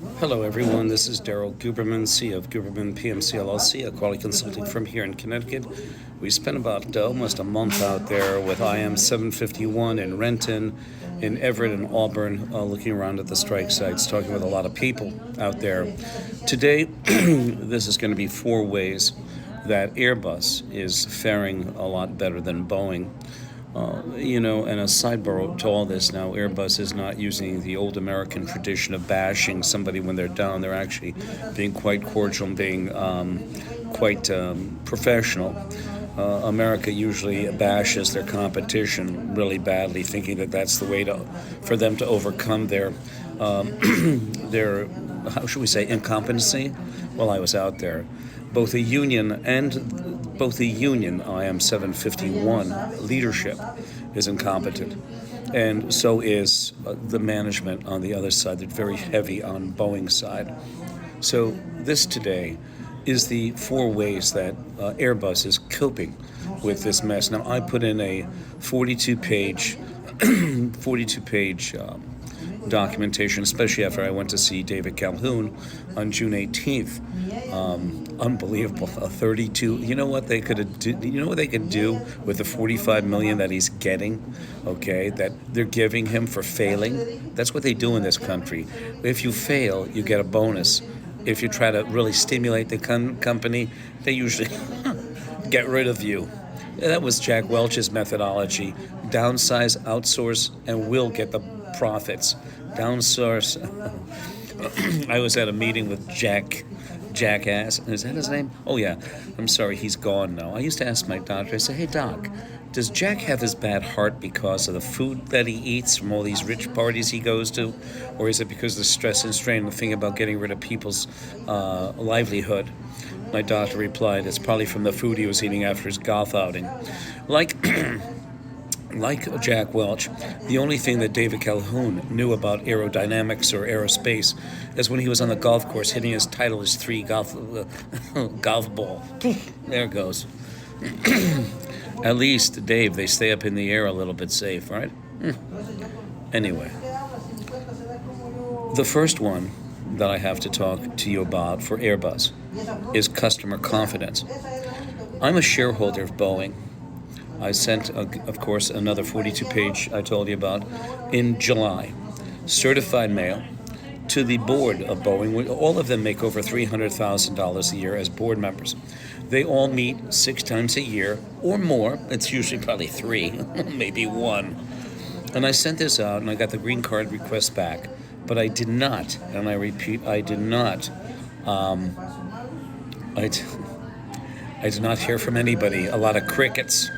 Hello, everyone. This is DARYL GUBERMAN, CEO of Guberman PMC LLC, a quality consulting firm here in Connecticut. We spent about almost a month out there with IM 751 in Renton, in Everett, and Auburn, looking around at the strike sites, talking with a lot of people out there. Today, this is going to be 4 ways that Airbus is faring a lot better than Boeing. And a sidebar to all this now, Airbus is not using the old American tradition of bashing somebody when they're down. They're actually being quite cordial and being quite professional. America usually bashes their competition really badly, thinking that that's the way for them to overcome their how should we say, incompetency. While I was out there, both the union, IM 751 leadership is incompetent, and so is the management on the other side. They're very heavy on Boeing's side. So this today is the 4 ways that Airbus is coping with this mess. Now, I put in a 42-page documentation, especially after I went to see David Calhoun on June 18th. Unbelievable. A 32. You know what they could do? You know what they could do with the $45 million that he's getting? Okay, that they're giving him for failing. That's what they do in this country. If you fail, you get a bonus. If you try to really stimulate the company, they usually get rid of you. That was Jack Welch's methodology. Downsize, outsource, and we'll get the profits. Downsource. I was at a meeting with Jackass. Is that his name? Oh, yeah. I'm sorry, he's gone now. I used to ask my doctor, I said, hey, Doc, does Jack have his bad heart because of the food that he eats from all these rich parties he goes to? Or is it because of the stress and strain, the thing about getting rid of people's livelihood? My doctor replied, it's probably from the food he was eating after his golf outing. Like Jack Welch, the only thing that David Calhoun knew about aerodynamics or aerospace is when he was on the golf course hitting his Titleist 3 golf ball. There it goes. At least, Dave, they stay up in the air a little bit safe, right? Anyway, the first one that I have to talk to you about for Airbus is customer confidence. I'm a shareholder of Boeing. I sent, of course, another 42-page I told you about in July, certified mail to the board of Boeing. All of them make over $300,000 a year as board members. They all meet 6 times a year or more. It's usually probably 3, maybe 1. And I sent this out, and I got the green card request back. But I did not, and I repeat, I did not hear from anybody. A lot of crickets.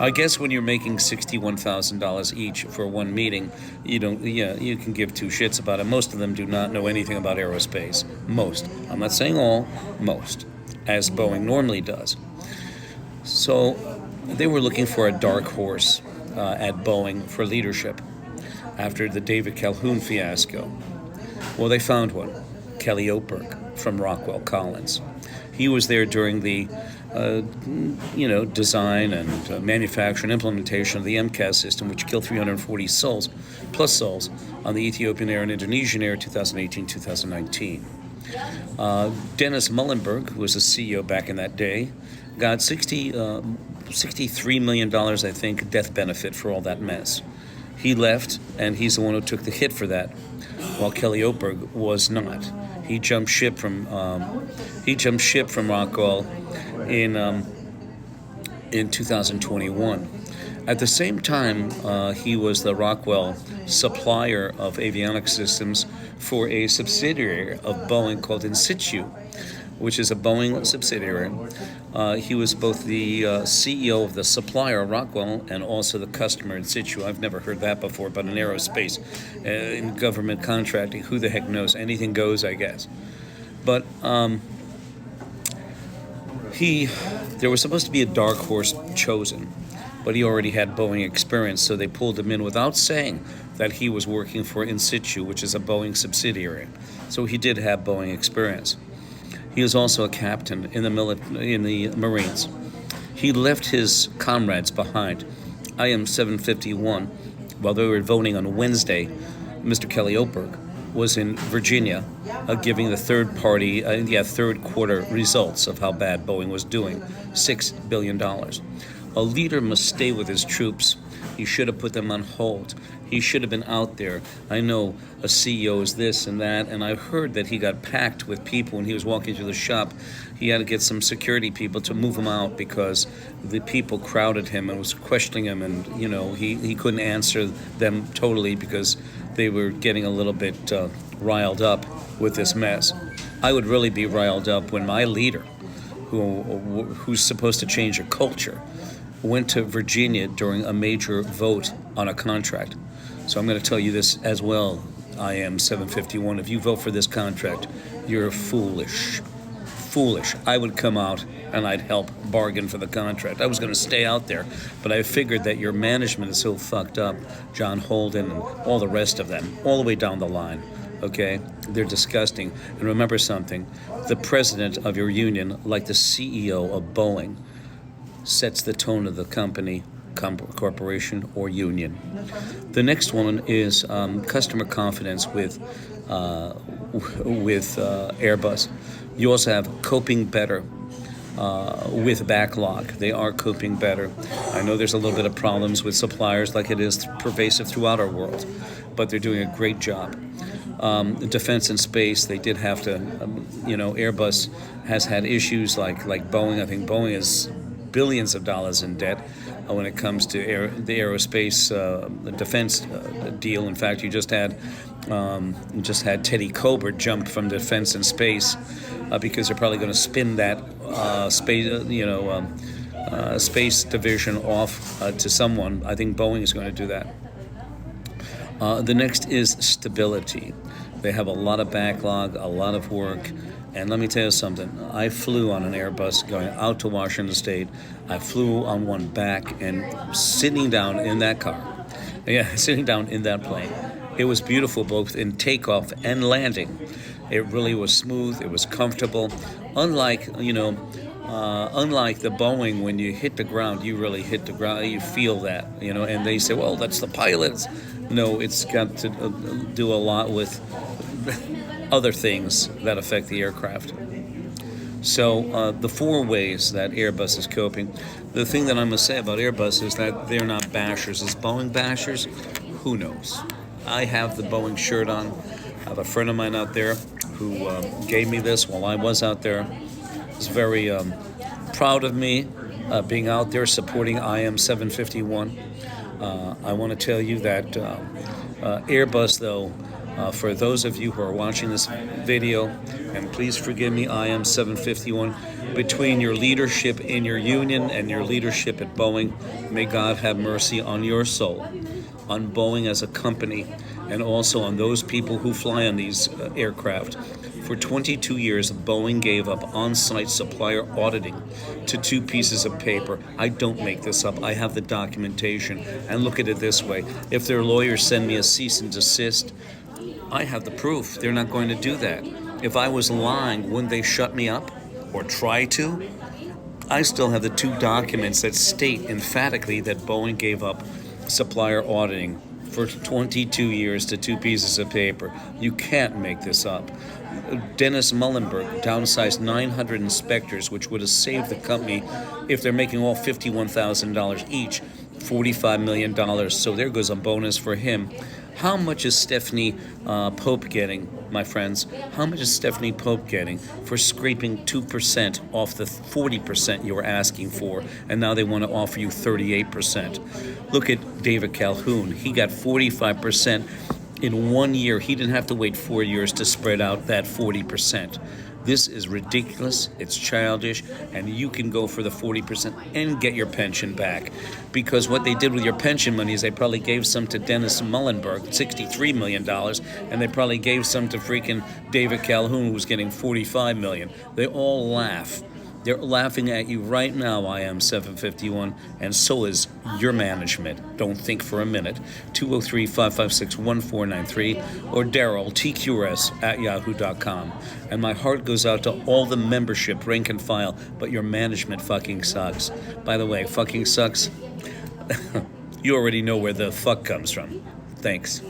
I guess when you're making $61,000 each for one meeting, you can give 2 shits about it. Most of them do not know anything about aerospace. Most. I'm not saying all, most, as Boeing normally does. So they were looking for a dark horse at Boeing for leadership after the David Calhoun fiasco. Well, they found one, Kelly Oberg from Rockwell Collins. He was there during the design and manufacture and implementation of the MCAS system, which killed 340 souls on the Ethiopian Air and Indonesian Air 2018-2019. Dennis Muhlenberg, who was the CEO back in that day, got $63 million, I think, death benefit for all that mess. He left, and he's the one who took the hit for that, while Kelly Oberg was not. He jumped ship from Rockwell in 2021. At the same time, he was the Rockwell supplier of avionics systems for a subsidiary of Boeing called In Situ, which is a Boeing subsidiary. He was both the CEO of the supplier, Rockwell, and also the customer In Situ. I've never heard that before, but in aerospace, in government contracting, who the heck knows? Anything goes, I guess. But there was supposed to be a dark horse chosen, but he already had Boeing experience, so they pulled him in without saying that he was working for In Situ, which is a Boeing subsidiary. So he did have Boeing experience. He was also a captain in the Marines. He left his comrades behind. IM 751, while they were voting on Wednesday, Mr. Kelly Oberg was in Virginia, giving the third quarter results of how bad Boeing was doing, $6 billion. A leader must stay with his troops. He should have put them on hold. He should have been out there. I know a CEO is this and that, and I heard that he got packed with people when he was walking through the shop. He had to get some security people to move him out because the people crowded him and was questioning him, and he couldn't answer them totally because they were getting a little bit riled up with this mess. I would really be riled up when my leader, who's supposed to change a culture, went to Virginia during a major vote on a contract. So I'm going to tell you this as well, IM 751. If you vote for this contract, you're foolish. Foolish. I would come out and I'd help bargain for the contract. I was going to stay out there, but I figured that your management is so fucked up, John Holden and all the rest of them, all the way down the line. Okay? They're disgusting. And remember something, the president of your union, like the CEO of Boeing, sets the tone of the company, corporation, or union. The next one is customer confidence with Airbus. You also have coping better with backlog. They are coping better. I know there's a little bit of problems with suppliers like it is pervasive throughout our world, but they're doing a great job. Defense and space, they did have to, Airbus has had issues like Boeing. I think Boeing is billions of dollars in debt when it comes to the aerospace defense deal. In fact, you just had Teddy Colbert jump from defense and space because they're probably going to spin that space division off to someone. I think Boeing is going to do that. The next is stability. They have a lot of backlog, a lot of work. And let me tell you something. I flew on an Airbus going out to Washington State. I flew on one back, and sitting down in that car, sitting down in that plane, it was beautiful both in takeoff and landing. It really was smooth. It was comfortable. Unlike the Boeing, when you hit the ground, you really hit the ground. You feel that, and they say, well, that's the pilots. No, it's got to do a lot with other things that affect the aircraft. So the four ways that Airbus is coping. The thing that I must say about Airbus is that they're not bashers. Is Boeing bashers? Who knows? I have the Boeing shirt on. I have a friend of mine out there who gave me this while I was out there. He's very proud of me being out there supporting IM 751. I want to tell you that Airbus, though, for those of you who are watching this video, and please forgive me, I am 751, between your leadership in your union and your leadership at Boeing, may God have mercy on your soul, on Boeing as a company, and also on those people who fly on these aircraft. For 22 years, Boeing gave up on-site supplier auditing to 2 pieces of paper. I don't make this up. I have the documentation. And look at it this way. If their lawyers send me a cease and desist, I have the proof. They're not going to do that. If I was lying, wouldn't they shut me up or try to? I still have the 2 documents that state emphatically that Boeing gave up supplier auditing for 22 years to 2 pieces of paper. You can't make this up. Dennis Muhlenberg downsized 900 inspectors, which would have saved the company, if they're making all $51,000 each, $45 million. So there goes a bonus for him. How much is Stephanie Pope getting, my friends? How much is Stephanie Pope getting for scraping 2% off the 40% you were asking for, and now they want to offer you 38%? Look at David Calhoun. He got 45% in 1 year. He didn't have to wait 4 years to spread out that 40%. This is ridiculous, it's childish, and you can go for the 40% and get your pension back. Because what they did with your pension money is they probably gave some to Dennis Muhlenberg, $63 million, and they probably gave some to freaking David Calhoun, who was getting $45 million. They all laugh. They're laughing at you right now, I am 751, and so is your management. Don't think for a minute. 203-556-1493 or Daryl, TQRS, @yahoo.com. And my heart goes out to all the membership, rank and file, but your management fucking sucks. By the way, fucking sucks. You already know where the fuck comes from. Thanks.